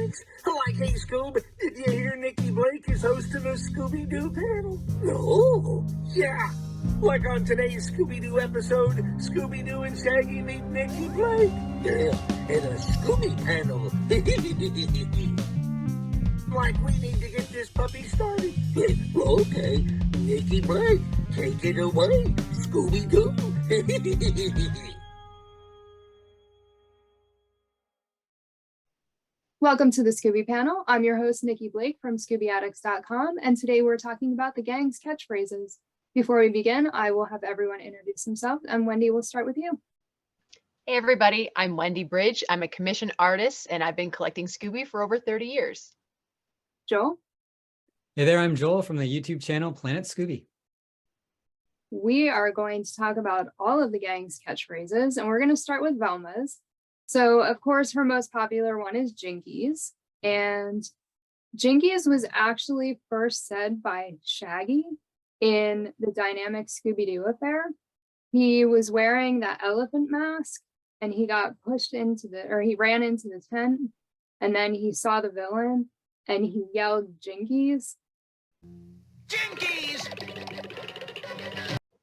Zoinks! Like, hey, Scoob, did you hear Nikki Blake is hosting a Scooby-Doo panel? No! Yeah! Like on today's Scooby-Doo episode, Scooby-Doo and Shaggy meet Nikki Blake. Yeah, and a Scooby Panel. Like, we need to get this puppy started. Okay, Nikki Blake, take it away, Scooby-Doo. Welcome to the Scooby Panel. I'm your host, Nikki Blake from ScoobyAddicts.com, and today we're talking about the gang's catchphrases. Before we begin, I will have everyone introduce themselves, and Wendy, will start with you. Hey everybody, I'm Wendy BRYDGE. I'm a commissioned artist, and I've been collecting Scooby for over 30 years. Joel? Hey there, I'm Joel from the YouTube channel Planet Scooby. We are going to talk about all of the gang's catchphrases, and we're going to start with Velma's. So, of course, her most popular one is Jinkies, and Jinkies was actually first said by Shaggy in the Dynamic Scooby-Doo affair. He was wearing that elephant mask, and he got pushed into he ran into the tent, and then he saw the villain, and he yelled Jinkies. Jinkies!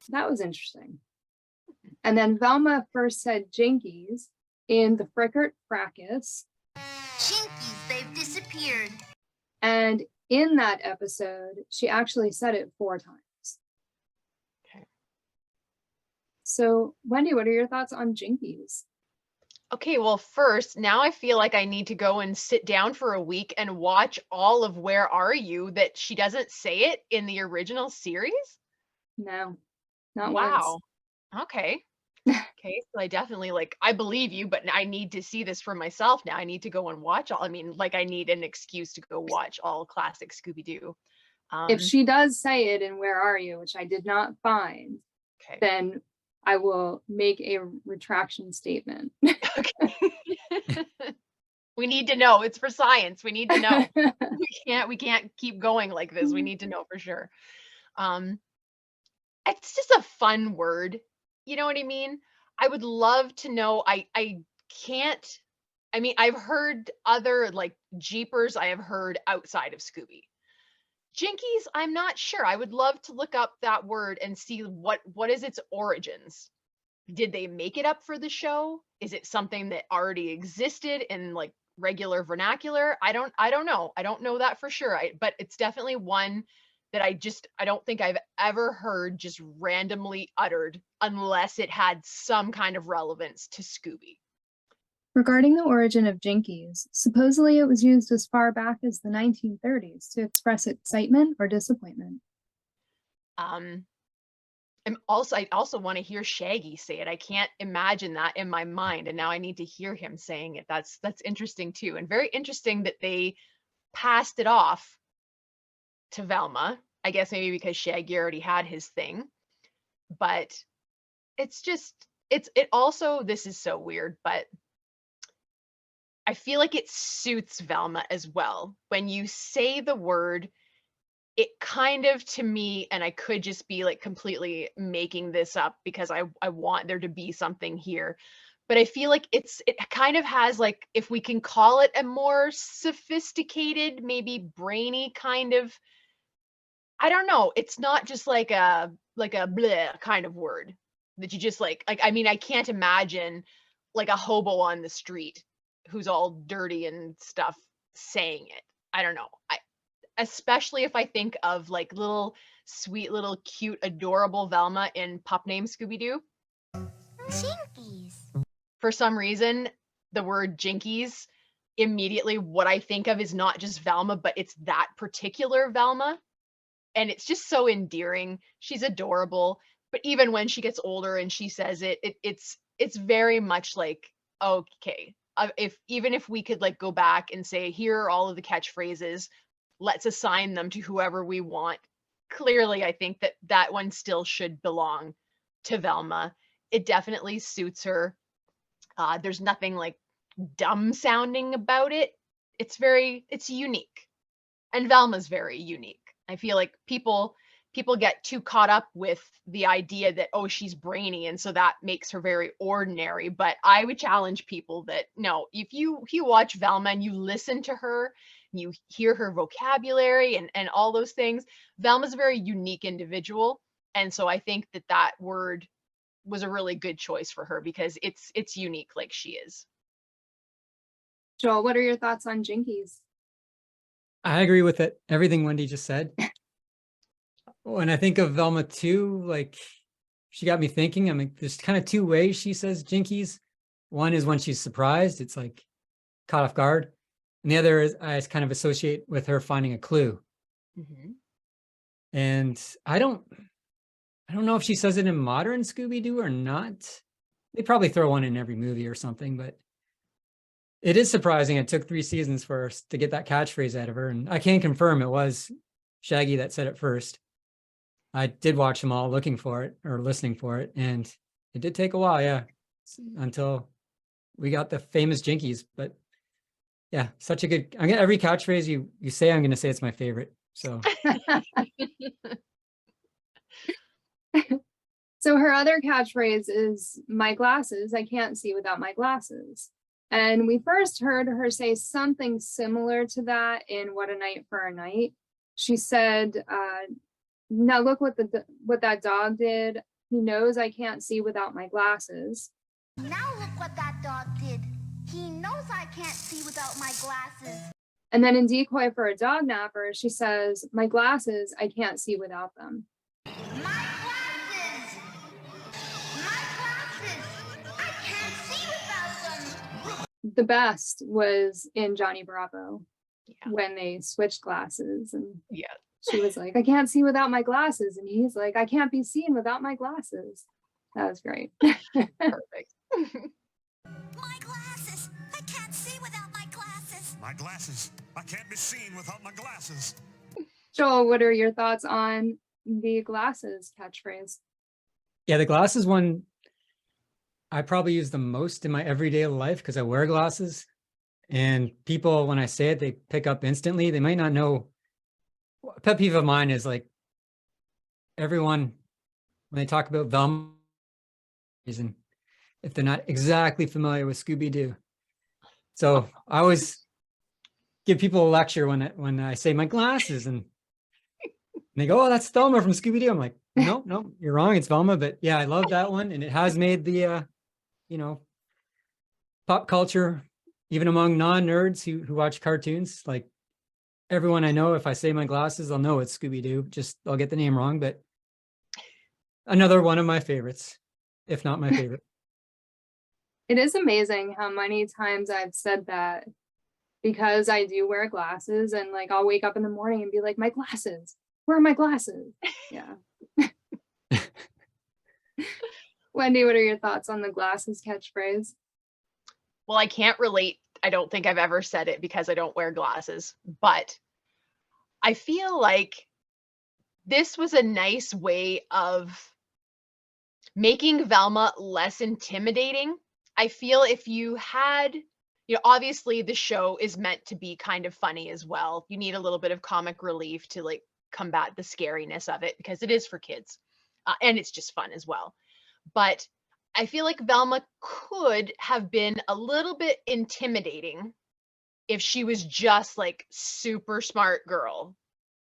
That was interesting. And then Velma first said Jinkies in the Frickert Fracas. Jinkies, they've disappeared. And in that episode, she actually said it 4 times. Okay. So, Wendy, what are your thoughts on Jinkies? Okay, well, first, now I feel like I need to go and sit down for a week and watch all of Where Are You that she doesn't say it in the original series? No, not Wow. once. Okay. Okay, so I definitely I believe you, but I need to see this for myself now. I need to go and watch all. I mean, I need an excuse to go watch all classic Scooby-Doo. If she does say it in Where Are You, which I did not find, Okay. then I will make a retraction statement. Okay. We need to know. It's for science. We need to know. We can't keep going like this. We need to know for sure. It's just a fun word. You know what I mean? I would love to know. I can't. I mean, I've heard other Jeepers. I have heard outside of Scooby. Jinkies, I'm not sure. I would love to look up that word and see what is its origins. Did they make it up for the show? Is it something that already existed in regular vernacular? I don't know. I don't know that for sure. But it's definitely one that I don't think I've ever heard just randomly uttered unless it had some kind of relevance to Scooby. Regarding the origin of Jinkies, supposedly it was used as far back as the 1930s to express excitement or disappointment. I also want to hear Shaggy say it. I can't imagine that in my mind, and now I need to hear him saying it. That's interesting too, and very interesting that they passed it off to Velma. I guess maybe because Shaggy already had his thing, but it's just it also, this is so weird, but I feel like it suits Velma as well. When you say the word, it kind of, to me, and I could just be completely making this up because I want there to be something here, but I feel like it kind of has if we can call it a more sophisticated, maybe brainy kind of, I don't know. It's not just like a bleh kind of word that you just I mean, I can't imagine a hobo on the street who's all dirty and stuff saying it. I don't know. Especially if I think of little sweet, little cute, adorable Velma in Pup Named Scooby-Doo. Jinkies. For some reason, the word Jinkies, immediately what I think of is not just Velma, but it's that particular Velma. And it's just so endearing. She's adorable. But even when she gets older and she says it's very much okay. Even if we could go back and say, here are all of the catchphrases, let's assign them to whoever we want. Clearly, I think that one still should belong to Velma. It definitely suits her. There's nothing dumb sounding about it. It's unique. And Velma's very unique. I feel like people people get too caught up with the idea that, oh, she's brainy, and so that makes her very ordinary. But I would challenge people that no, if you watch Velma and you listen to her, you hear her vocabulary and all those things, Velma's a very unique individual. And so I think that word was a really good choice for her because it's unique like she is. Joel, what are your thoughts on Jinkies? I agree with it. Everything Wendy just said. When I think of Velma too, like she got me thinking. I mean, there's kind of two ways she says Jinkies. One is when she's surprised, it's like caught off guard. And the other is I kind of associate with her finding a clue. Mm-hmm. And I don't know if she says it in modern Scooby-Doo or not. They probably throw one in every movie or something, but it is surprising. It took 3 seasons for us to get that catchphrase out of her. And I can confirm it was Shaggy that said it first. I did watch them all looking for it or listening for it. And it did take a while, yeah, until we got the famous Jinkies. But yeah, such a good, every catchphrase you say, I'm going to say it's my favorite. So. So her other catchphrase is my glasses, I can't see without my glasses. And we first heard her say something similar to that in What a Night for a Night. She said, now look what that dog did. He knows I can't see without my glasses. Now look what that dog did. He knows I can't see without my glasses. And then in Decoy for a Dog Napper, she says, my glasses, I can't see without them. My glasses! My glasses! I can't see without them! The best was in Johnny Bravo, Yeah. when they switched glasses and Yeah. she was like, I can't see without my glasses. And he's like, I can't be seen without my glasses. That was great. Perfect. My glasses! I can't see without my glasses! My glasses. I can't be seen without my glasses. Joel, what are your thoughts on the glasses catchphrase? Yeah, the glasses one, I probably use the most in my everyday life because I wear glasses. And people, when I say it, they pick up instantly. They might not know. A pet peeve of mine is like everyone, when they talk about Velma, reason if they're not exactly familiar with Scooby-Doo. So I always give people a lecture when I say my glasses and they go, oh, that's Velma from Scooby-Doo. I'm like, no, you're wrong. It's Velma. But yeah, I love that one. And it has made the, pop culture, even among non-nerds who watch cartoons, like everyone I know, if I say my glasses, I'll know it's Scooby-Doo. Just I'll get the name wrong, but another one of my favorites, if not my favorite. It is amazing how many times I've said that because I do wear glasses and like I'll wake up in the morning and be like, my glasses, where are my glasses? Yeah. Wendy, what are your thoughts on the glasses catchphrase? Well, I can't relate. I don't think I've ever said it because I don't wear glasses, but I feel like this was a nice way of making Velma less intimidating. I feel if you had, obviously the show is meant to be kind of funny as well. You need a little bit of comic relief to like combat the scariness of it because it is for kids and it's just fun as well. But I feel like Velma could have been a little bit intimidating if she was just like super smart girl,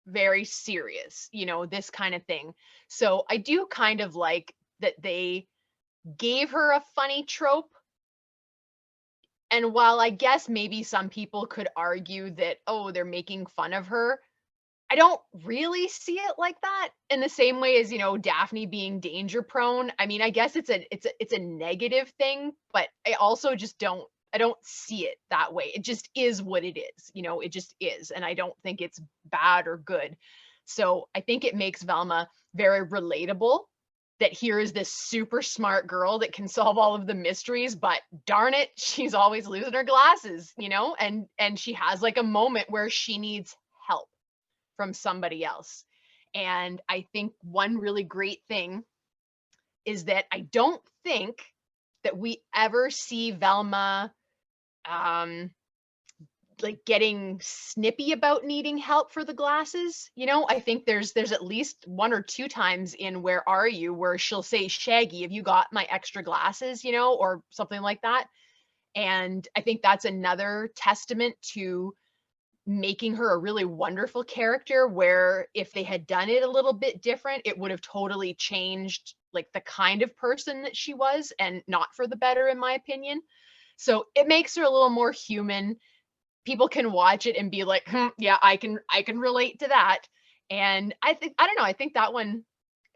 very serious, this kind of thing. So I do kind of like that they gave her a funny trope. And while I guess maybe some people could argue that, oh, they're making fun of her, I don't really see it like that in the same way as, Daphne being danger prone. I mean, I guess it's a negative thing, but I also just don't see it that way. It just is what it is. It just is. And I don't think it's bad or good. So I think it makes Velma very relatable that here is this super smart girl that can solve all of the mysteries, but darn it, she's always losing her glasses, and she has like a moment where she needs help from somebody else. And I think one really great thing is that I don't think that we ever see Velma like getting snippy about needing help for the glasses. You know, I think there's at least 1 or 2 times in Where Are You where she'll say, Shaggy, have you got my extra glasses, you know, or something like that. And I think that's another testament to making her a really wonderful character, where if they had done it a little bit different, it would have totally changed like the kind of person that she was, and not for the better, in my opinion. So it makes her a little more human. People can watch it and be like, yeah, I can relate to that. And I don't know, I think that one,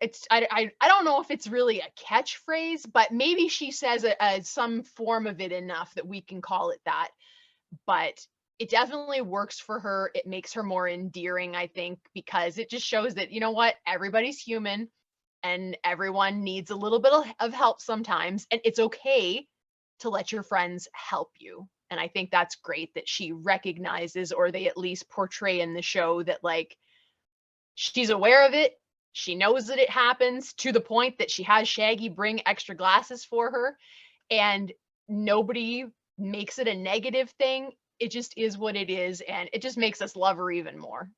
it's I don't know if it's really a catchphrase, but maybe she says some form of it enough that we can call it that. But it definitely works for her. It makes her more endearing, I think, because it just shows that, you know what, everybody's human and everyone needs a little bit of help sometimes, and it's okay to let your friends help you. And I think that's great that she recognizes, or they at least portray in the show, that like she's aware of it. She knows that it happens, to the point that she has Shaggy bring extra glasses for her, and nobody makes it a negative thing. It just is what it is, and it just makes us love her even more.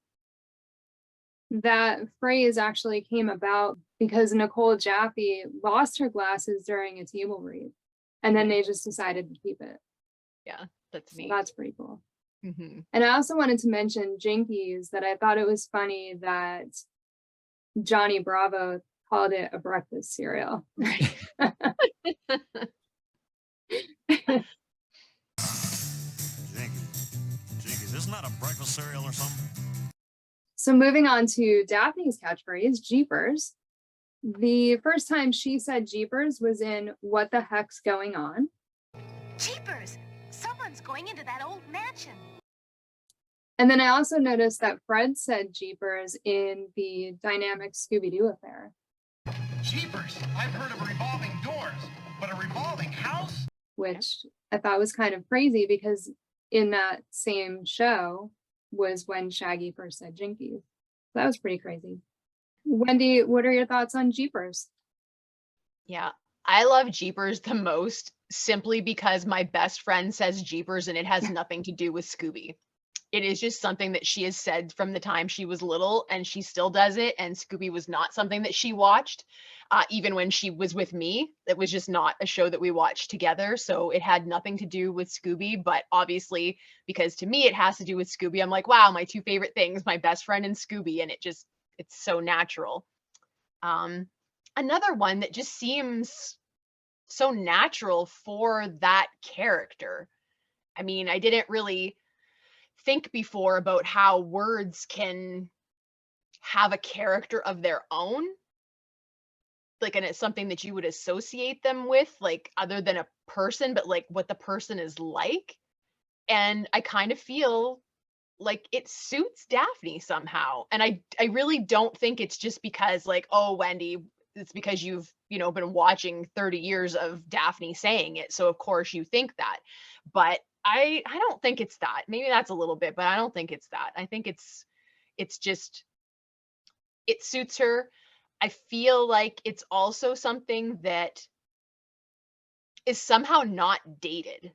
That phrase actually came about because Nicole Jaffe lost her glasses during a table read, and then they just decided to keep it. Yeah, that's So neat. that's pretty cool. Mhm. And I also wanted to mention Jinkies, that I thought it was funny that Johnny Bravo called it a breakfast cereal. Jinkies, isn't that a breakfast cereal or something? So moving on to Daphne's catchphrase, Jeepers. The first time she said Jeepers was in What the Heck's Going On? Jeepers! Someone's going into that old mansion. And then I also noticed that Fred said Jeepers in the Dynamic Scooby-Doo affair. Jeepers! I've heard of revolving doors, but a revolving house? Which I thought was kind of crazy, because in that same show was when Shaggy first said Jinkies. That was pretty crazy. Wendy, what are your thoughts on Jeepers? Yeah, I love Jeepers the most, simply because my best friend says Jeepers and it has nothing to do with Scooby. It is just something that she has said from the time she was little, and she still does it. And Scooby was not something that she watched, even when she was with me. It was just not a show that we watched together. So it had nothing to do with Scooby. But obviously, because to me it has to do with Scooby, I'm like, wow, my 2 favorite things, my best friend and Scooby. And it's so natural. Another one that just seems so natural for that character. I mean, I didn't really think before about how words can have a character of their own, like, and it's something that you would associate them with, like, other than a person, but like what the person is like. And I kind of feel like it suits Daphne somehow. And I really don't think it's just because, like, oh, Wendy, it's because you've, been watching 30 years of Daphne saying it, so of course you think that. But I don't think it's that. Maybe that's a little bit, but I don't think it's that. I think it's just, it suits her. I feel like it's also something that is somehow not dated.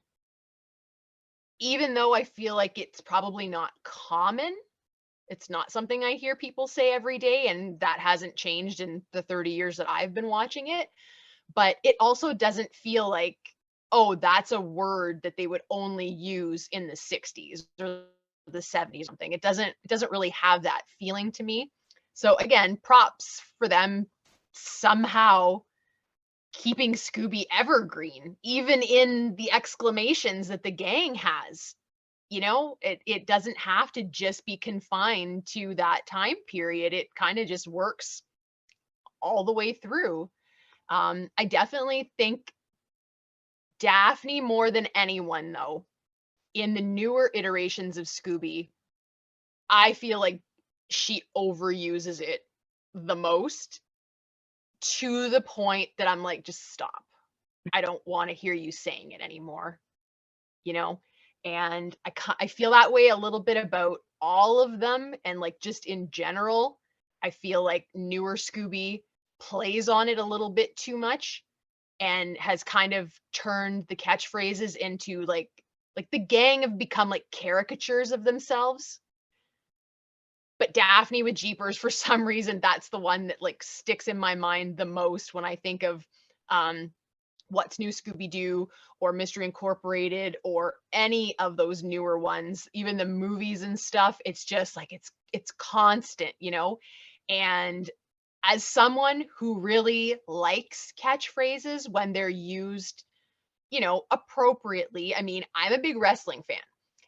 Even though I feel like it's probably not common. It's not something I hear people say every day, and that hasn't changed in the 30 years that I've been watching it. But it also doesn't feel like, oh, that's a word that they would only use in the 60s or the 70s or something. It doesn't really have that feeling to me. So again, props for them somehow keeping Scooby evergreen, even in the exclamations that the gang has. It doesn't have to just be confined to that time period. It kind of just works all the way through. I definitely think Daphne, more than anyone, though, in the newer iterations of Scooby, I feel like she overuses it the most, to the point that I'm like, just stop. I don't want to hear you saying it anymore. And I feel that way a little bit about all of them. And like, just in general, I feel like newer Scooby plays on it a little bit too much, and has kind of turned the catchphrases into like Like the gang have become like caricatures of themselves. But Daphne with Jeepers, for some reason, that's the one that like sticks in my mind the most when I think of What's New Scooby-Doo or Mystery Incorporated or any of those newer ones, even the movies and stuff. It's just like it's constant, you know? And as someone who really likes catchphrases when they're used, you know, appropriately, I mean, I'm a big wrestling fan.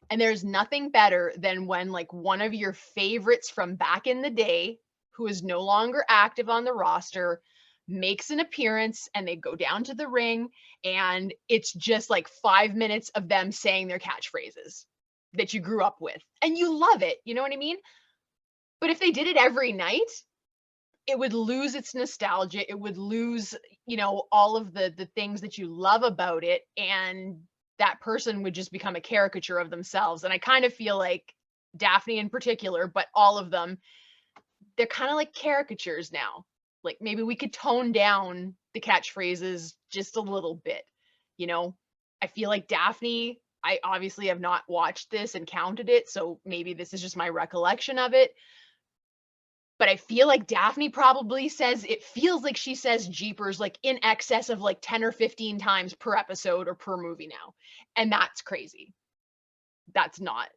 And there's nothing better than when like one of your favorites from back in the day, who is no longer active on the roster, makes an appearance and they go down to the ring and it's just like 5 minutes of them saying their catchphrases that you grew up with and you love it. You know what I mean? But if they did it every night, it would lose its nostalgia. It would lose, you know, all of the things that you love about it. And that person would just become a caricature of themselves. And I kind of feel like Daphne in particular, but all of them, they're kind of like caricatures now. Like maybe we could tone down the catchphrases just a little bit. You know, I feel like Daphne, I obviously have not watched this and counted it, so maybe this is just my recollection of it. But I feel like Daphne probably says, it feels like she says Jeepers like in excess of like 10 or 15 times per episode or per movie now. And that's crazy. That's not,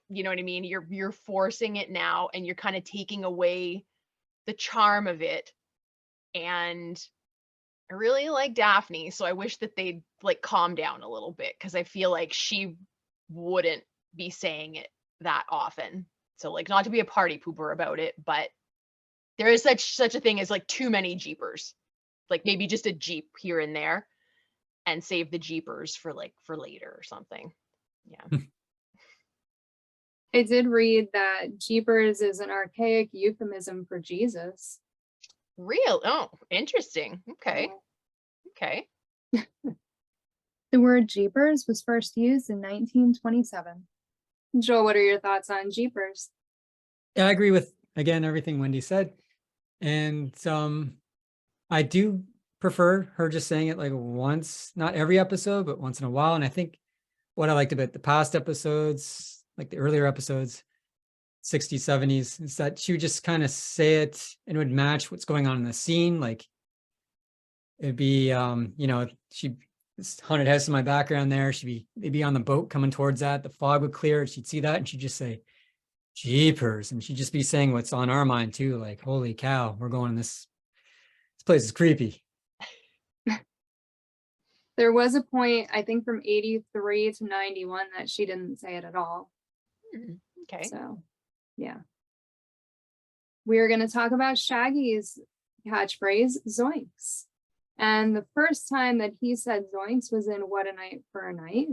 you know what I mean? You're forcing it now and you're kind of taking away the charm of it. And I really like Daphne, so I wish that they'd like calm down a little bit because I feel like she wouldn't be saying it that often. So like not to be a party pooper about it, but there is such a thing as like too many Jeepers. Like maybe just a Jeep here and there and save the Jeepers for later or something. Yeah. I did read that Jeepers is an archaic euphemism for Jesus. Real? Oh, interesting. Okay. Okay. The word Jeepers was first used in 1927. Joel, what are your thoughts on Jeepers? Yeah, I agree with, again, everything Wendy said. And I do prefer her just saying it like once, not every episode, but once in a while. And I think what I liked about the past episodes, like the earlier episodes, 60s, 70s, is that she would just kind of say it and it would match what's going on in the scene. Like it'd be, you know, this haunted house in my background there. They'd be on the boat coming towards that. The fog would clear. She'd see that and she'd just say, Jeepers. And she'd just be saying what's on our mind too. Like, holy cow, we're going this place is creepy. There was a point, I think from 83 to 91 that she didn't say it at all. Okay. So, yeah. We're going to talk about Shaggy's catchphrase, Zoinks. And the first time that he said Zoinks was in What a Night for a Night.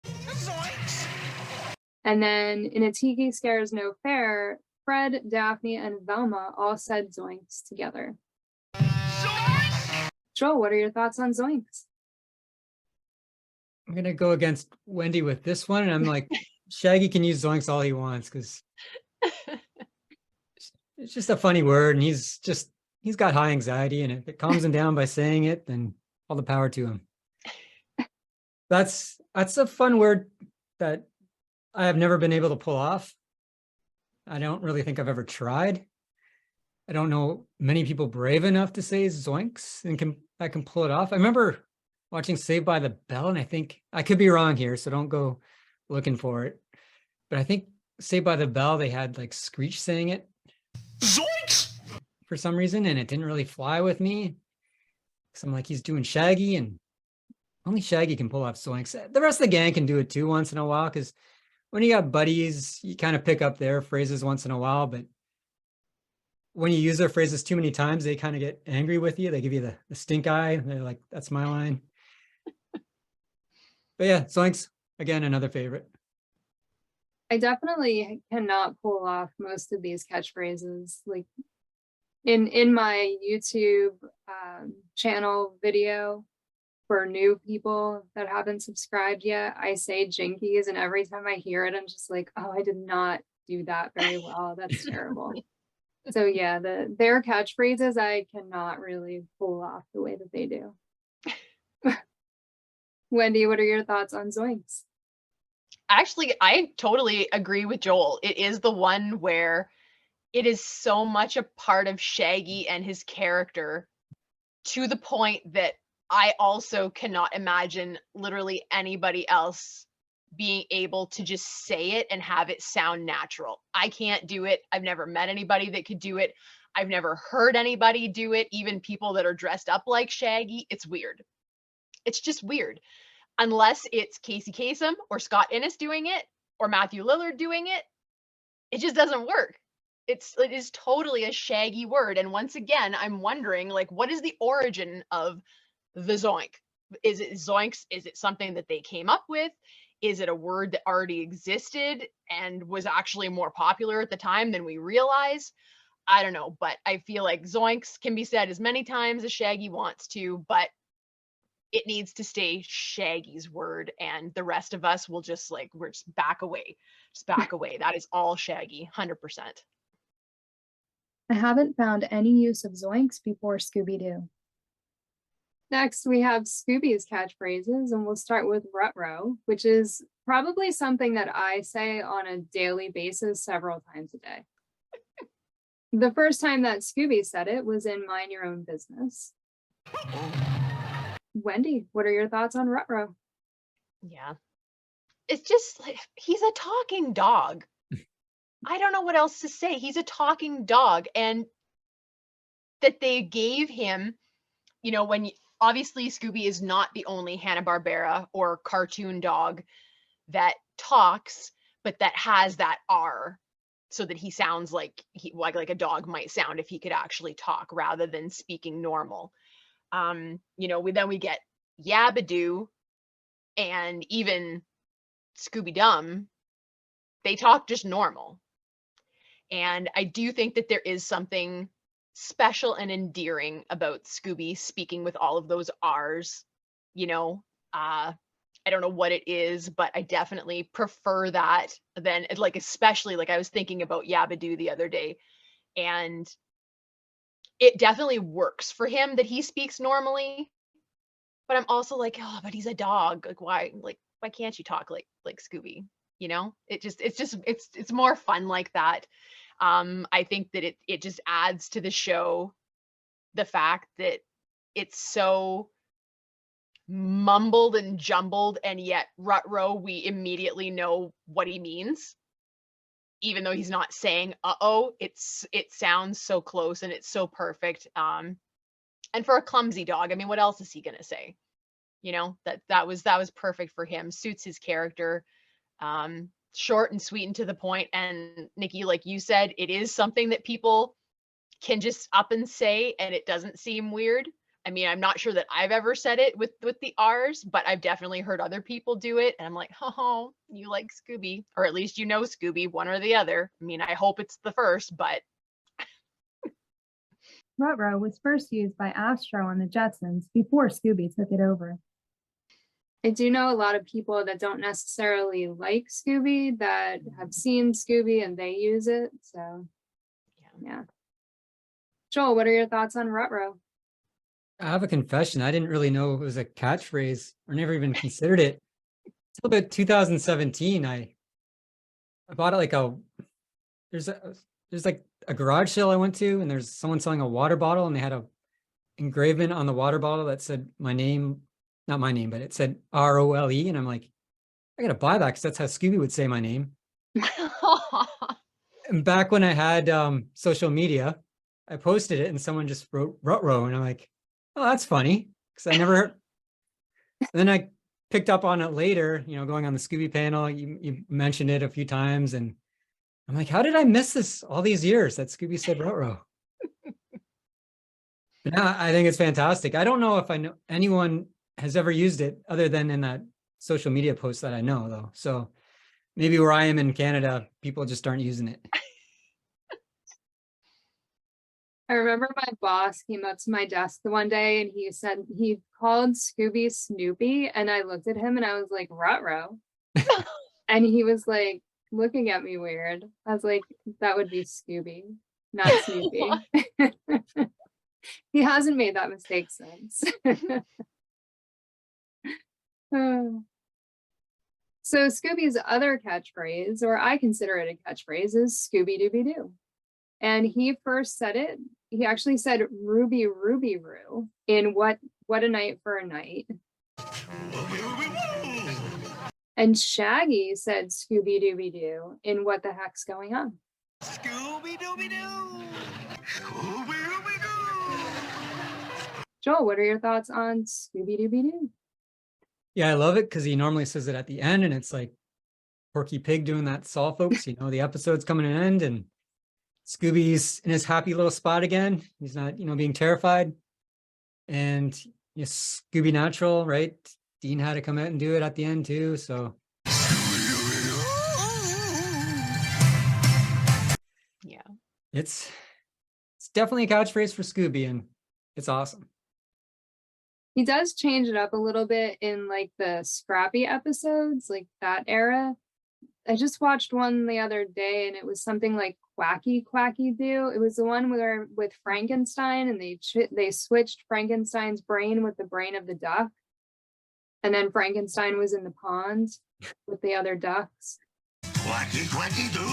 Zoinks! And then in A Tiki Scares No Fair, Fred, Daphne, and Velma all said Zoinks together. Zoinks! Joel, what are your thoughts on Zoinks? I'm going to go against Wendy with this one. And I'm like, Shaggy can use Zoinks all he wants because it's just a funny word. And he's got high anxiety. And if it calms him down by saying it, then all the power to him. That's a fun word that I have never been able to pull off. I don't really think I've ever tried. I don't know many people brave enough to say Zoinks and can pull it off. I remember watching Saved by the Bell, and I think I could be wrong here, so don't go looking for it. But I think Saved by the Bell, they had like Screech saying it. Zoinks! For some reason, and it didn't really fly with me. So I'm like, he's doing Shaggy, and only Shaggy can pull off Zoinks. The rest of the gang can do it too once in a while, because when you got buddies, you kind of pick up their phrases once in a while, but when you use their phrases too many times, they kind of get angry with you. They give you the stink eye. They're like, that's my line. But yeah, Zoinks, again, another favorite. I definitely cannot pull off most of these catchphrases. Like in my YouTube channel video for new people that haven't subscribed yet, I say Jinkies, and every time I hear it, I'm just like, oh, I did not do that very well. That's terrible. So yeah, their catchphrases I cannot really pull off the way that they do. Wendy, what are your thoughts on Zoinks? Actually, I totally agree with Joel. It is the one where it is so much a part of Shaggy and his character, to the point that I also cannot imagine literally anybody else being able to just say it and have it sound natural. I can't do it. I've never met anybody that could do it. I've never heard anybody do it, even people that are dressed up like Shaggy. It's weird. It's just weird. Unless it's Casey Kasem or Scott Innes doing it or Matthew Lillard doing it, it just doesn't work. It is totally a Shaggy word. And once again, I'm wondering, like, what is the origin of the Zoink? Is it Zoinks? Is it something that they came up with? Is it a word that already existed and was actually more popular at the time than we realize? I don't know, but I feel like Zoinks can be said as many times as Shaggy wants to, but it needs to stay Shaggy's word, and the rest of us will just like, we're just back away. Just back away. That is all Shaggy, 100%. I haven't found any use of Zoinks before Scooby-Doo. Next, we have Scooby's catchphrases, and we'll start with Ruh Roh, which is probably something that I say on a daily basis several times a day. The first time that Scooby said it was in Mind Your Own Business. Wendy, what are your thoughts on Ruh Roh? Yeah. It's just like, he's a talking dog. I don't know what else to say. He's a talking dog, and that they gave him, you know, when obviously Scooby is not the only Hanna-Barbera or cartoon dog that talks, but that has that R, so that he sounds like like a dog might sound if he could actually talk rather than speaking normal. You know, then we get Yabba-Doo and even Scooby-Dum. They talk just normal. And I do think that there is something special and endearing about Scooby speaking with all of those R's, you know. I don't know what it is, but I definitely prefer that than, like, especially like I was thinking about Yabba-Doo the other day, and it definitely works for him that he speaks normally. But I'm also like, oh, but he's a dog. Like, why can't you talk like Scooby? You know, it's more fun like that. I think that it just adds to the show the fact that it's so mumbled and jumbled, and yet Ruh Roh, we immediately know what he means, even though he's not saying uh-oh. It sounds so close and it's so perfect. And for a clumsy dog, I mean, what else is he gonna say? You know, that was perfect for him, suits his character. Short and sweet and to the point. And Nikki, like you said, it is something that people can just up and say and it doesn't seem weird. I mean, I'm not sure that I've ever said it with the R's, but I've definitely heard other people do it, and I'm like, oh, you like Scooby, or at least you know Scooby, one or the other. I mean, I hope it's the first, but Ruh Roh was first used by Astro on the Jetsons before Scooby took it over. I do know a lot of people that don't necessarily like Scooby that have seen Scooby and they use it. So, yeah. Joel, what are your thoughts on Ruh Roh? I have a confession. I didn't really know it was a catchphrase or never even considered it. Until about 2017, I bought it like there's like a garage sale I went to, and there's someone selling a water bottle, and they had a engraving on the water bottle that said my name, not my name, but it said ROLE. And I'm like, I gotta buy that because that's how Scooby would say my name. And back when I had social media, I posted it and someone just wrote Ruh Roh, and I'm like, oh, that's funny, because I never heard. Then I picked up on it later, you know, going on the Scooby panel. You mentioned it a few times, and I'm like, how did I miss this all these years that Scooby said Ruh Roh? But now I think it's fantastic. I don't know if I know anyone has ever used it other than in that social media post that I know, though. So maybe where I am in Canada, people just aren't using it. I remember my boss came up to my desk the one day and he said he called Scooby Snoopy, and I looked at him and I was like, Ruh Roh. And he was like looking at me weird. I was like, that would be Scooby, not Snoopy. He hasn't made that mistake since. So Scooby's other catchphrase, or I consider it a catchphrase, is Scooby-Dooby-Doo. And he first said it, he actually said Ruby Ruby Roo in What a Night for a Night. And Shaggy said Scooby-Dooby-Doo in What the Heck's Going On. Scooby-Dooby-Doo! Scooby-Dooby-Doo! Joel, what are your thoughts on Scooby-Dooby-Doo? Yeah, I love it because he normally says it at the end, and it's like Porky Pig doing that saw, folks. You know, the episode's coming to an end, and Scooby's in his happy little spot again. He's not, being terrified. And Scooby Natural, right? Dean had to come out and do it at the end too. So Yeah. it's definitely a catchphrase for Scooby, and it's awesome. He does change it up a little bit in like the Scrappy episodes, like that era. I just watched one the other day and it was something like Quacky Quacky Doo. It was the one where with Frankenstein, and they switched Frankenstein's brain with the brain of the duck. And then Frankenstein was in the pond with the other ducks. Quacky Quacky Doo!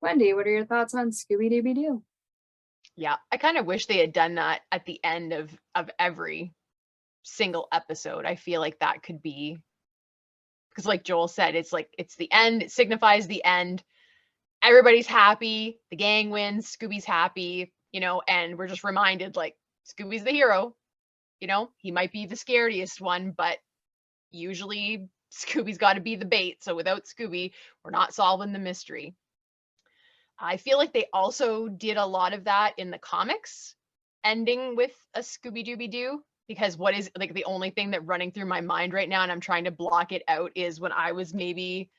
Wendy, what are your thoughts on Scooby-Dooby-Doo? Yeah, I kind of wish they had done that at the end of every single episode. I feel like that could be, because like Joel said, it's the end, it signifies the end. Everybody's happy, the gang wins, Scooby's happy, and we're just reminded like Scooby's the hero. He might be the scariest one, but usually Scooby's got to be the bait. So without Scooby, we're not solving the mystery. I feel like they also did a lot of that in the comics, ending with a Scooby-Dooby-Doo, because what is like the only thing that running through my mind right now, and I'm trying to block it out, is when I was maybe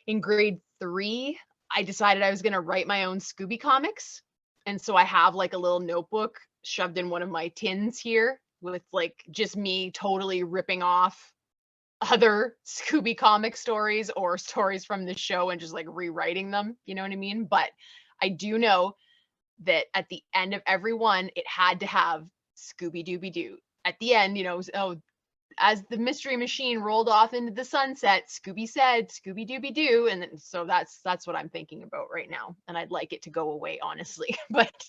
in grade 3, I decided I was going to write my own Scooby comics. And so I have like a little notebook shoved in one of my tins here with like just me totally ripping off other Scooby comic stories or stories from the show and just like rewriting them, you know what I mean? But I do know that at the end of every one, it had to have Scooby-Dooby-Doo. At the end, as the mystery machine rolled off into the sunset, Scooby said Scooby-Dooby-Doo, and then, so that's what I'm thinking about right now, and I'd like it to go away, honestly. But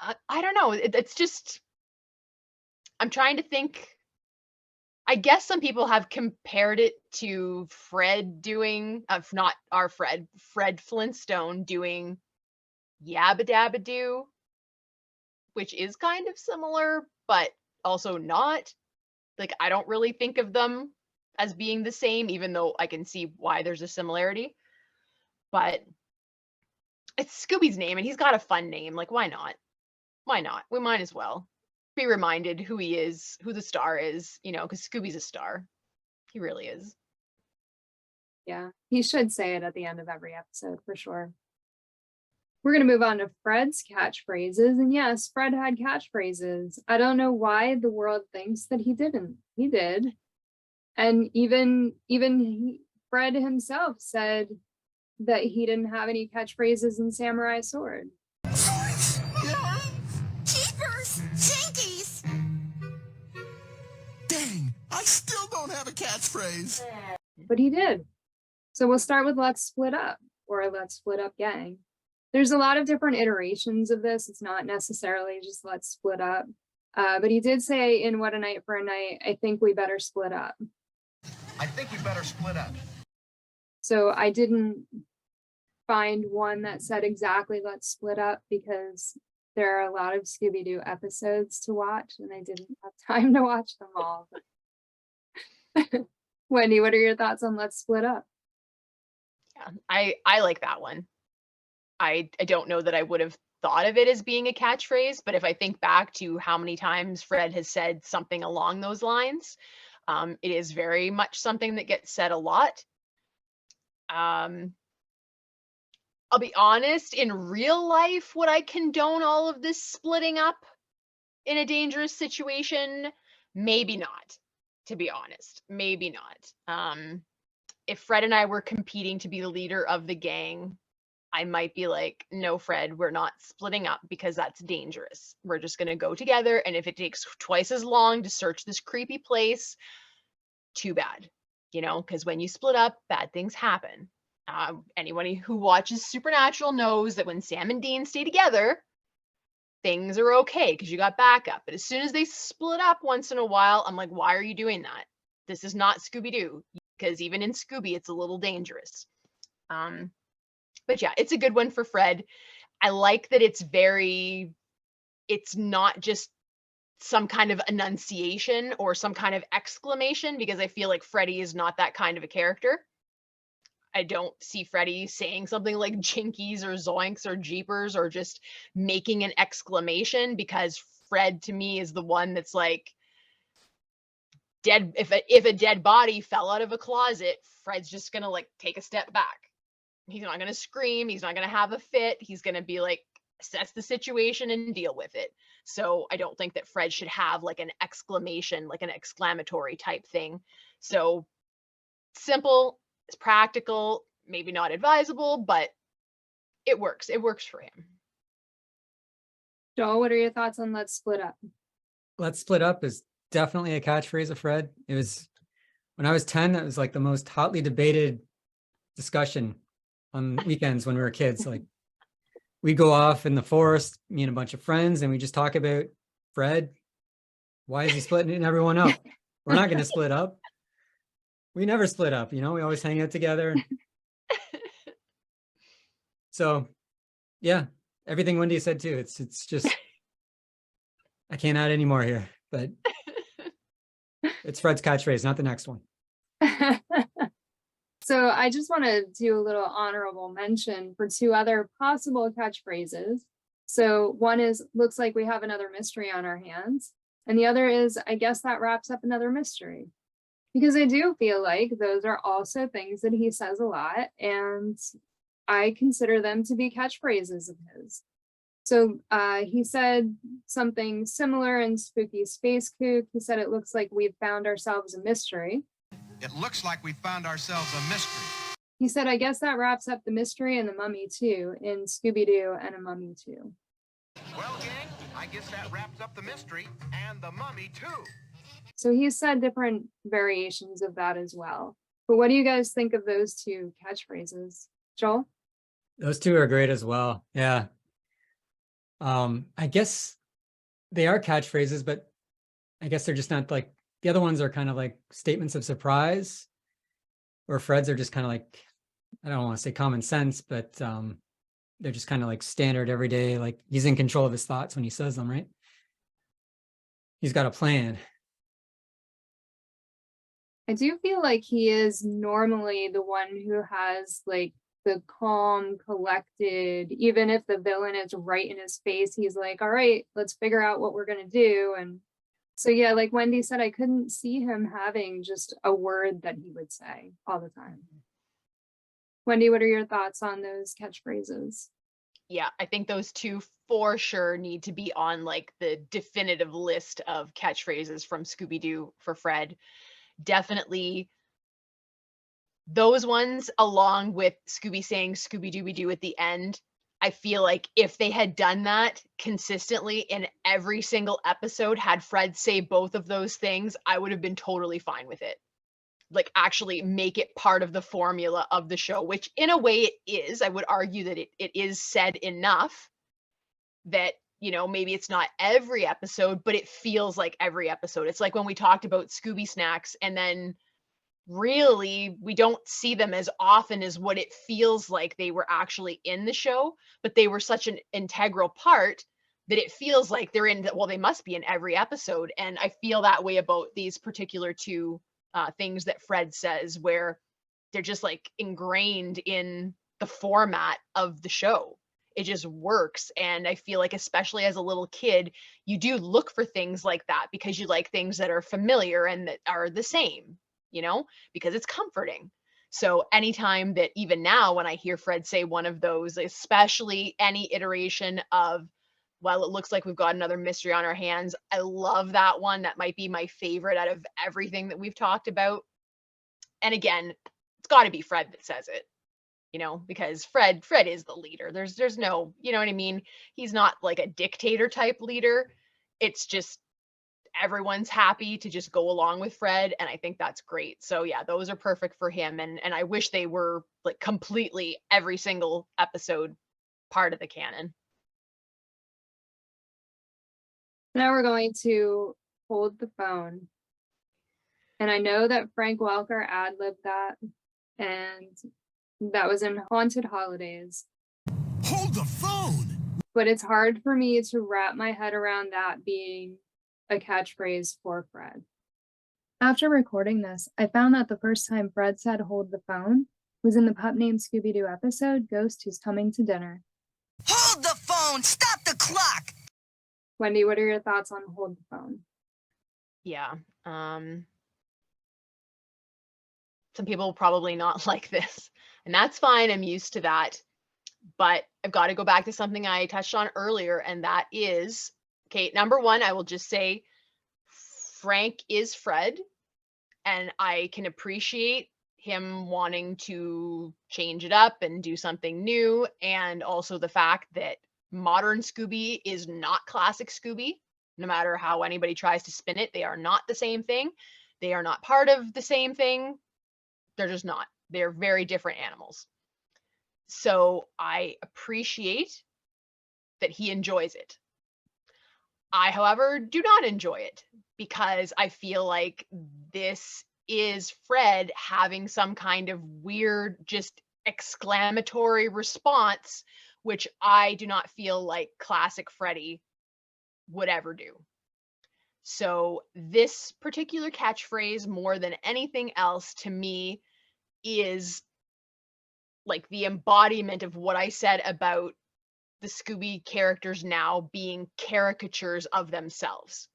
I don't know. It's just, I'm trying to think. I guess some people have compared it to Fred doing, not our Fred Flintstone doing Yabba Dabba Doo, which is kind of similar, but also not. Like, I don't really think of them as being the same, even though I can see why there's a similarity. But it's Scooby's name, and he's got a fun name. Like, why not? Why not? We might as well be reminded who he is, who the star is, because Scooby's a star. He really is. Yeah, he should say it at the end of every episode for sure. We're going to move on to Fred's catchphrases. And yes, Fred had catchphrases. I don't know why the world thinks that he didn't. He did. And even Fred himself said that he didn't have any catchphrases in Samurai Sword. Jeepers! Jinkies! Dang, I still don't have a catchphrase. But he did. So we'll start with Let's Split Up, or Let's Split Up Gang. There's a lot of different iterations of this. It's not necessarily just Let's Split Up. But he did say in What a Night for a Night, I think we better split up. I think we better split up. So I didn't find one that said exactly Let's Split Up because there are a lot of Scooby-Doo episodes to watch and I didn't have time to watch them all. Wendy, what are your thoughts on Let's Split Up? Yeah, I like that one. I don't know that I would have thought of it as being a catchphrase, but if I think back to how many times Fred has said something along those lines, it is very much something that gets said a lot. I'll be honest, in real life, would I condone all of this splitting up in a dangerous situation? Maybe not, to be honest. Maybe not. If Fred and I were competing to be the leader of the gang, I might be like, no, Fred, we're not splitting up because that's dangerous. We're just going to go together. And if it takes twice as long to search this creepy place, too bad, you know, because when you split up, bad things happen. Anyone who watches Supernatural knows that when Sam and Dean stay together, things are okay because you got backup. But as soon as they split up once in a while, I'm like, why are you doing that? This is not Scooby-Doo, because even in Scooby, it's a little dangerous. But yeah, it's a good one for Fred. I like that it's not just some kind of enunciation or some kind of exclamation, because I feel like Freddy is not that kind of a character. I don't see Freddy saying something like Jinkies or Zoinks or Jeepers or just making an exclamation, because Fred to me is the one that's like dead. If a dead body fell out of a closet, Fred's just gonna like take a step back. He's not gonna scream. He's not gonna have a fit. He's gonna be like, assess the situation and deal with it. So I don't think that Fred should have like an exclamation, like an exclamatory type thing. So simple, it's practical, maybe not advisable, but it works. It works for him. Joel, what are your thoughts on Let's Split Up? Let's Split Up is definitely a catchphrase of Fred. It was, when I was 10, that was like the most hotly debated discussion on weekends when we were kids. Like, we go off in the forest, me and a bunch of friends, and we just talk about Fred. Why is he splitting everyone up? We're not going to split up. We never split up, you know, we always hang out together. So yeah, everything Wendy said too. It's just, I can't add any more here, but it's Fred's catchphrase, not the next one. So I just want to do a little honorable mention for two other possible catchphrases. So one is, looks like we have another mystery on our hands. And the other is, I guess that wraps up another mystery. Because I do feel like those are also things that he says a lot, and I consider them to be catchphrases of his. So he said something similar in Spooky Space Kook. He said, it looks like we've found ourselves a mystery. It looks like we found ourselves a mystery. He said, I guess that wraps up the mystery and the mummy too, in Scooby-Doo and a Mummy too. Well, gang, I guess that wraps up the mystery and the mummy too. So he said different variations of that as well. But what do you guys think of those two catchphrases? Joel? Those two are great as well. Yeah. I guess they are catchphrases, but I guess they're just not like, the other ones are kind of like statements of surprise, or Fred's are just kind of like, I don't want to say common sense, but they're just kind of like standard everyday, like he's in control of his thoughts when he says them, right? He's got a plan. I do feel like he is normally the one who has like the calm, collected, even if the villain is right in his face, he's like, all right, let's figure out what we're going to do. And so, yeah, like Wendy said, I couldn't see him having just a word that he would say all the time. Wendy, what are your thoughts on those catchphrases? Yeah, I think those two for sure need to be on like the definitive list of catchphrases from Scooby-Doo for Fred. Definitely those ones, along with Scooby saying Scooby-Dooby-Doo at the end. I feel like if they had done that consistently in every single episode, had Fred say both of those things, I would have been totally fine with it. Like actually make it part of the formula of the show, which in a way it is. I would argue that it is said enough that, you know, maybe it's not every episode, but it feels like every episode. It's like when we talked about Scooby Snacks, and then really we don't see them as often as what it feels like they were actually in the show, but they were such an integral part that it feels like they're in, well, they must be in every episode. And I feel that way about these particular two things that Fred says, where they're just like ingrained in the format of the show. It just works. And I feel like, especially as a little kid, you do look for things like that because you like things that are familiar and that are the same, you know, because it's comforting. So anytime that, even now when I hear Fred say one of those, especially any iteration of, well, it looks like we've got another mystery on our hands, I love that one. That might be my favorite out of everything that we've talked about. And again, it's got to be Fred that says it. you know, because Fred is the leader. There's no, you know what I mean? He's not like a dictator type leader. It's just everyone's happy to just go along with Fred, and I think that's great. So yeah, those are perfect for him, and I wish they were like completely every single episode part of the canon. Now we're going to hold the phone. And I know that Frank Welker ad-libbed that, and that was in Haunted Holidays. Hold the phone! But it's hard for me to wrap my head around that being a catchphrase for Fred. After recording this, I found that the first time Fred said hold the phone was in the Pup Named Scooby-Doo episode, Ghost Who's Coming to Dinner. Hold the phone! Stop the clock! Wendy, what are your thoughts on hold the phone? Yeah. Some people will probably not like this, and that's fine. I'm used to that. But I've got to go back to something I touched on earlier, and that is, okay, number one, I will just say Frank is Fred, and I can appreciate him wanting to change it up and do something new, and also the fact that modern Scooby is not classic Scooby. No matter how anybody tries to spin it, they are not the same thing. They are not part of the same thing. They're just not. They're very different animals. So I appreciate that he enjoys it. I, however, do not enjoy it because I feel like this is Fred having some kind of weird, just exclamatory response, which I do not feel like classic Freddy would ever do. So this particular catchphrase, more than anything else, to me, is like the embodiment of what I said about the Scooby characters now being caricatures of themselves.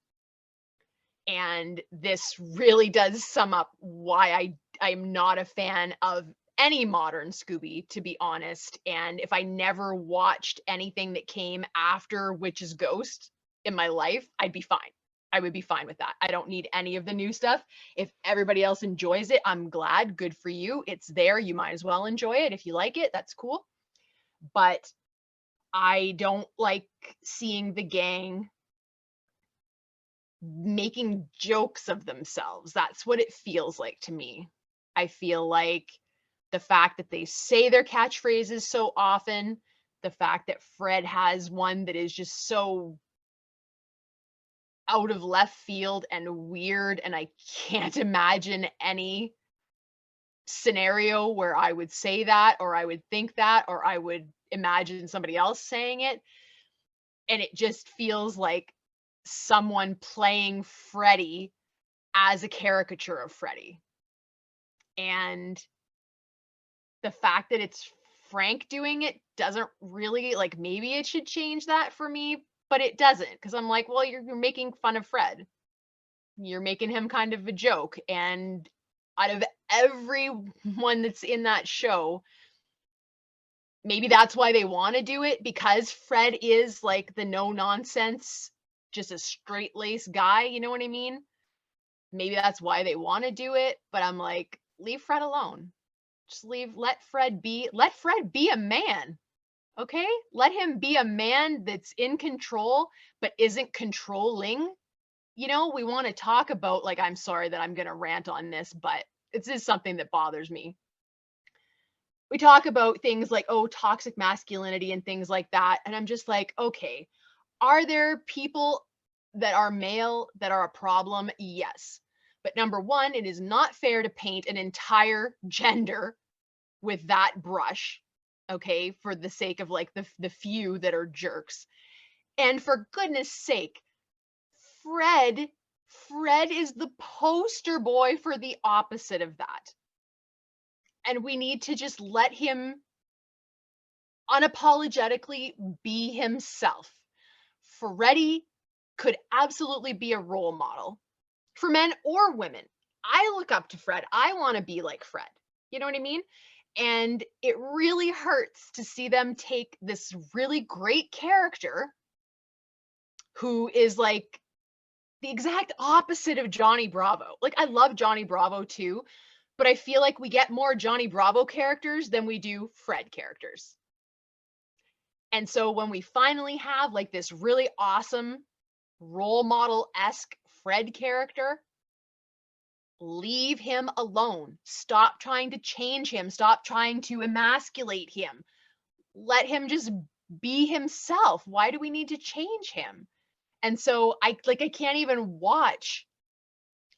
And this really does sum up why I'm not a fan of any modern Scooby, to be honest. And if I never watched anything that came after Witch's Ghost in my life, I'd be fine. I would be fine with that. I don't need any of the new stuff. If everybody else enjoys it, I'm glad. Good for you. It's there. You might as well enjoy it. If you like it, that's cool. But I don't like seeing the gang making jokes of themselves. That's what it feels like to me. I feel like the fact that they say their catchphrases so often, the fact that Fred has one that is just so out of left field and weird, and I can't imagine any scenario where I would say that, or I would think that, or I would imagine somebody else saying it. And it just feels like someone playing Freddy as a caricature of Freddy. And the fact that it's Frank doing it doesn't really, like, maybe it should change that for me, but it doesn't, because I'm like, well, you're making fun of Fred. You're making him kind of a joke. And out of everyone that's in that show, maybe that's why they want to do it, because Fred is like the no nonsense, just a straight laced guy. You know what I mean? Maybe that's why they want to do it. But I'm like, leave Fred alone. Just let Fred be a man. Okay? Let him be a man that's in control, but isn't controlling. You know, we want to talk about, like, I'm sorry that I'm going to rant on this, but it's just something that bothers me. We talk about things like, oh, toxic masculinity and things like that. And I'm just like, okay, are there people that are male that are a problem? Yes. But number one, it is not fair to paint an entire gender with that brush, okay, for the sake of like the few that are jerks. And for goodness sake, Fred is the poster boy for the opposite of that. And we need to just let him unapologetically be himself. Freddy could absolutely be a role model for men or women. I look up to Fred. I want to be like Fred. You know what I mean? And it really hurts to see them take this really great character who is like the exact opposite of Johnny Bravo. Like, I love Johnny Bravo too, but I feel like we get more Johnny Bravo characters than we do Fred characters. And so when we finally have like this really awesome role model-esque Fred character, leave him alone. Stop trying to change him. Stop trying to emasculate him. Let him just be himself. Why do we need to change him? And so I can't even watch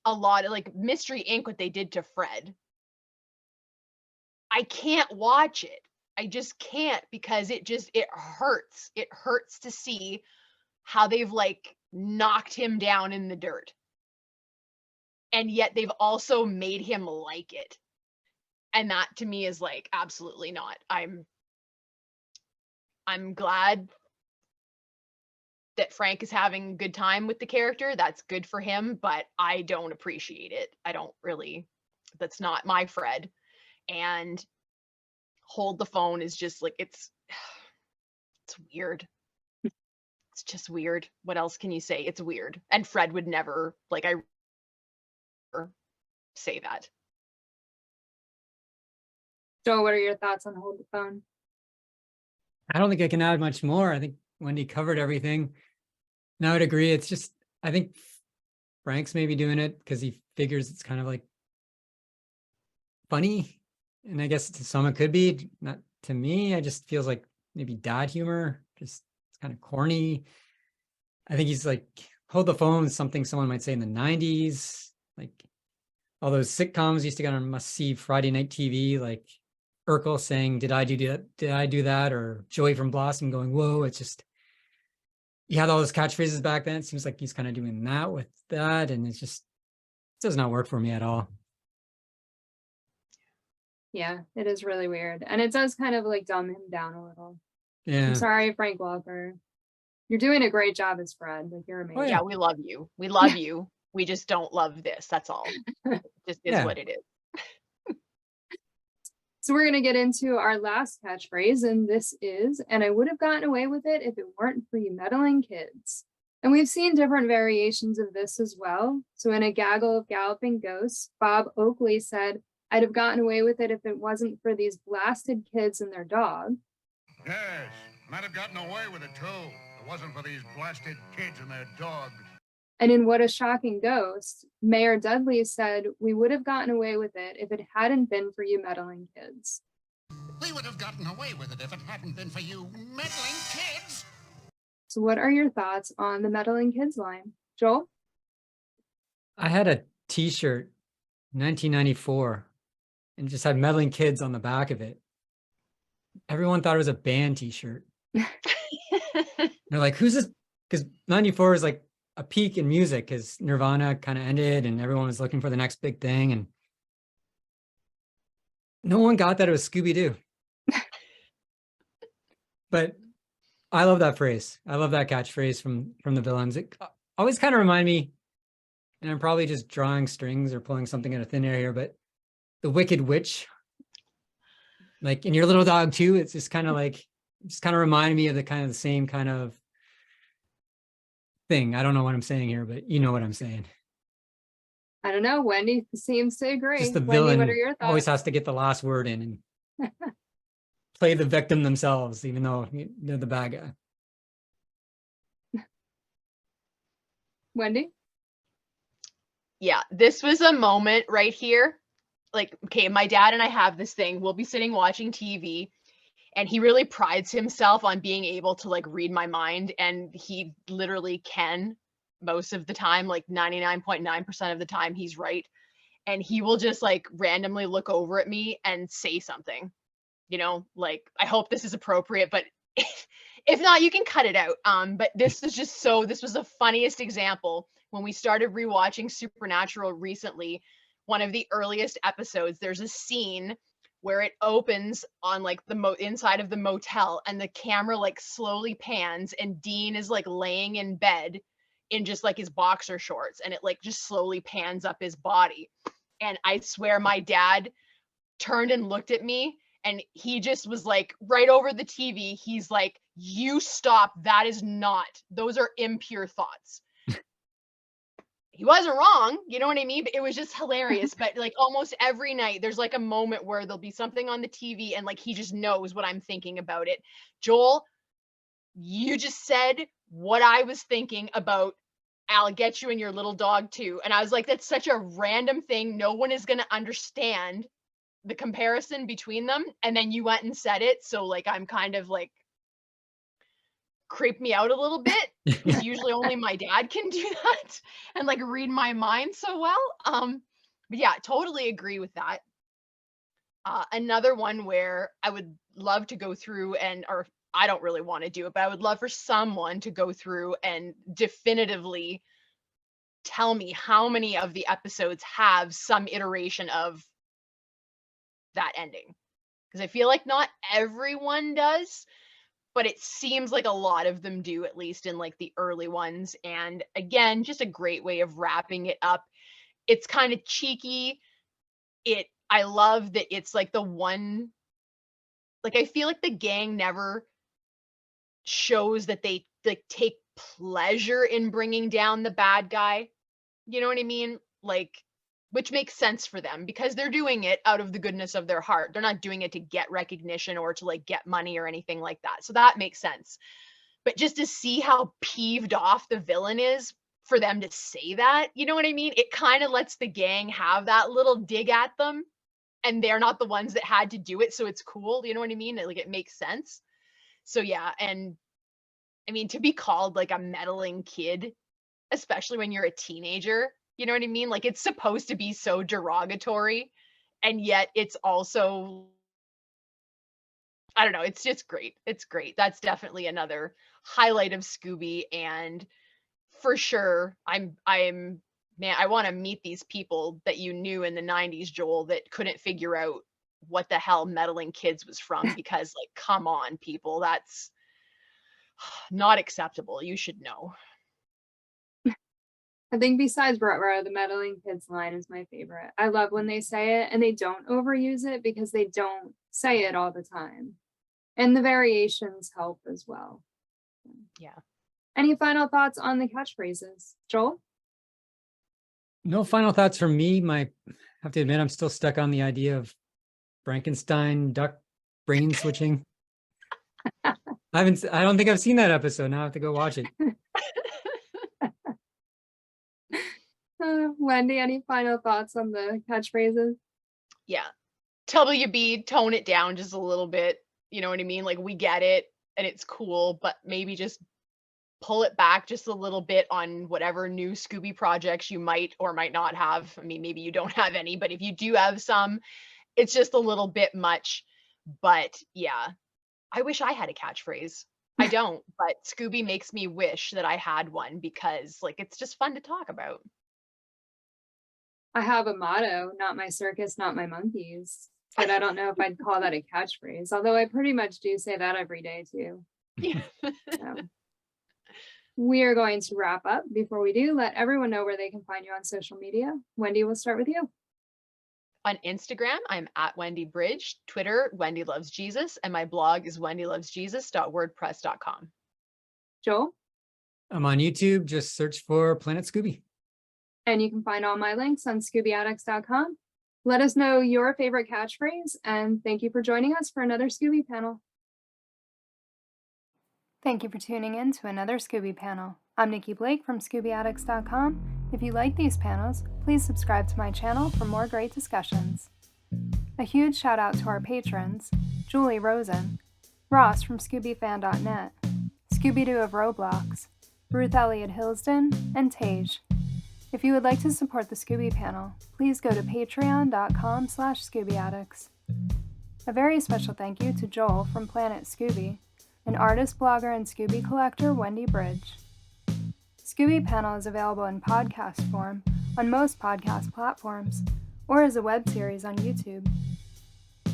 a lot of like Mystery Inc. what they did to Fred. I can't watch it. I just can't, because it hurts. It hurts to see how they've like knocked him down in the dirt. And yet they've also made him like it. And that to me is like, absolutely not. I'm glad that Frank is having a good time with the character. That's good for him, but I don't appreciate it. I don't really, that's not my Fred. And Hold the Phone is just like, it's weird. It's just weird. What else can you say? It's weird. And Fred would never, like, I say that. Joe, what are your thoughts on Hold the Phone? I don't think I can add much more. I think Wendy covered everything. And I would agree. It's just, I think Frank's maybe doing it because he figures it's kind of like funny. And I guess to some it could be, not to me. I just feels like maybe dad humor, just it's kind of corny. I think he's like, Hold the Phone is something someone might say in the 90s. Like all those sitcoms used to get on must-see Friday night TV, like Urkel saying, did I do that? Did I do that? Or Joey from Blossom going, whoa, it's just, you had all those catchphrases back then. It seems like he's kind of doing that with that. And it's just, it does not work for me at all. Yeah, it is really weird. And it does kind of like dumb him down a little. Yeah. I'm sorry, Frank Walker. You're doing a great job as Fred. Like, you're amazing. Oh, Yeah, we love you. We love you. We just don't love this. That's all. It just is Yeah. what it is. So we're going to get into our last catchphrase, and this is, and I would have gotten away with it if it weren't for you meddling kids. And we've seen different variations of this as well. So in A Gaggle of Galloping Ghosts, Bob Oakley said, I'd have gotten away with it if it wasn't for these blasted kids and their dog. Yes, and I'd have gotten away with it too. If it wasn't for these blasted kids and their dog. And in What a Shocking Ghost, Mayor Dudley said, we would have gotten away with it if it hadn't been for you meddling kids. We would have gotten away with it if it hadn't been for you meddling kids. So what are your thoughts on the meddling kids line? Joel? I had a t-shirt, 1994, and just had meddling kids on the back of it. Everyone thought it was a band t-shirt. They're like, who's this? Because 94 is like a peak in music because Nirvana kind of ended and everyone was looking for the next big thing. And no one got that it was Scooby-Doo. But I love that phrase. I love that catchphrase from the villains. It always kind of remind me, and I'm probably just drawing strings or pulling something out of thin air here, but the Wicked Witch, like in Your Little Dog too, it's just kind of like, just kind of remind me of the same kind of thing. I don't know what I'm saying here, but you know what I'm saying. I don't know. Wendy seems to agree. Just the Wendy, villain what are your thoughts? always has to get the last word in and play the victim themselves, even though they're the bad guy. Wendy? Yeah, this was a moment right here. Like, okay, my dad and I have this thing. We'll be sitting watching TV, and he really prides himself on being able to like read my mind, and he literally can most of the time, like 99.9% of the time he's right. And he will just like randomly look over at me and say something, you know, like, I hope this is appropriate, but if not, you can cut it out. But this was the funniest example. When we started rewatching Supernatural recently, one of the earliest episodes, there's a scene where it opens on like the inside of the motel, and the camera like slowly pans, and Dean is like laying in bed in just like his boxer shorts, and it like just slowly pans up his body. And I swear my dad turned and looked at me, and he just was like right over the TV. He's like, you stop. That is not, those are impure thoughts. he wasn't wrong, you know what I mean? But it was just hilarious. But like almost every night, there's like a moment where there'll be something on the TV and like he just knows what I'm thinking about it. Joel, you just said what I was thinking about. I'll get you and your little dog too. And I was like, that's such a random thing. No one is going to understand the comparison between them. And then you went and said it. So like, I'm kind of like, creeped me out a little bit because usually only my dad can do that and like read my mind so well. But yeah, totally agree with that. Another one where I would love to go through or I don't really want to do it, but I would love for someone to go through and definitively tell me how many of the episodes have some iteration of that ending. Because I feel like not everyone does, but it seems like a lot of them do, at least in like the early ones. And again, just a great way of wrapping it up. It's kind of cheeky. I love that it's like the one, like I feel like the gang never shows that they like take pleasure in bringing down the bad guy. You know what I mean? Like, which makes sense for them because they're doing it out of the goodness of their heart. They're not doing it to get recognition or to like get money or anything like that. So that makes sense. But just to see how peeved off the villain is for them to say that, you know what I mean? It kind of lets the gang have that little dig at them and they're not the ones that had to do it. So it's cool. You know what I mean? Like it makes sense. So yeah. And I mean, to be called like a meddling kid, especially when you're a teenager, you know what I mean? Like it's supposed to be so derogatory and yet it's also, I don't know, it's just great. It's great. That's definitely another highlight of Scooby. And for sure, man, I want to meet these people that you knew in the 90s, Joel, that couldn't figure out what the hell Meddling Kids was from because like, come on, people, that's not acceptable. You should know. I think besides Ruh Roh, the Meddling Kids line is my favorite. I love when they say it and they don't overuse it because they don't say it all the time. And the variations help as well. Yeah. Any final thoughts on the catchphrases? Joel? No final thoughts from me. I have to admit, I'm still stuck on the idea of Frankenstein duck brain switching. I don't think I've seen that episode. Now I have to go watch it. Wendy, any final thoughts on the catchphrases? Yeah. WB, tone it down just a little bit. You know what I mean? Like we get it and it's cool, but maybe just pull it back just a little bit on whatever new Scooby projects you might or might not have. I mean, maybe you don't have any, but if you do have some, it's just a little bit much. But yeah, I wish I had a catchphrase. I don't, but Scooby makes me wish that I had one because like it's just fun to talk about. I have a motto, not my circus, not my monkeys. But I don't know if I'd call that a catchphrase, although I pretty much do say that every day too. Yeah. So, we are going to wrap up. Before we do, let everyone know where they can find you on social media. Wendy, we'll start with you. On Instagram, I'm at Wendy Bridge, Twitter, Wendy Loves Jesus, and my blog is wendylovesjesus.wordpress.com. Joel? I'm on YouTube. Just search for Planet Scooby. And you can find all my links on ScoobyAddicts.com. Let us know your favorite catchphrase, and thank you for joining us for another Scooby Panel. Thank you for tuning in to another Scooby Panel. I'm Nikki Blake from ScoobyAddicts.com. If you like these panels, please subscribe to my channel for more great discussions. A huge shout out to our patrons, Julie Rosen, Ross from ScoobyFan.net, Scooby-Doo of Roblox, Ruth Elliott Hillsden, and Tage. If you would like to support the Scooby Panel, please go to patreon.com/ScoobyAddicts. A very special thank you to Joel from Planet Scooby, and artist, blogger, and Scooby collector Wendy Bridge. Scooby Panel is available in podcast form on most podcast platforms, or as a web series on YouTube.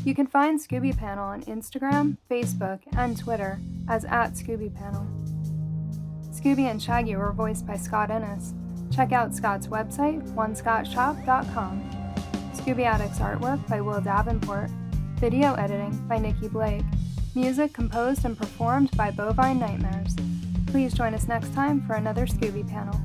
You can find Scooby Panel on Instagram, Facebook, and Twitter as @ScoobyPanel. Scooby and Shaggy were voiced by Scott Ennis. Check out Scott's website, onescottshop.com. Scooby Addicts artwork by Will Davenport. Video editing by Nikki Blake. Music composed and performed by Bovine Nightmares. Please join us next time for another Scooby Panel.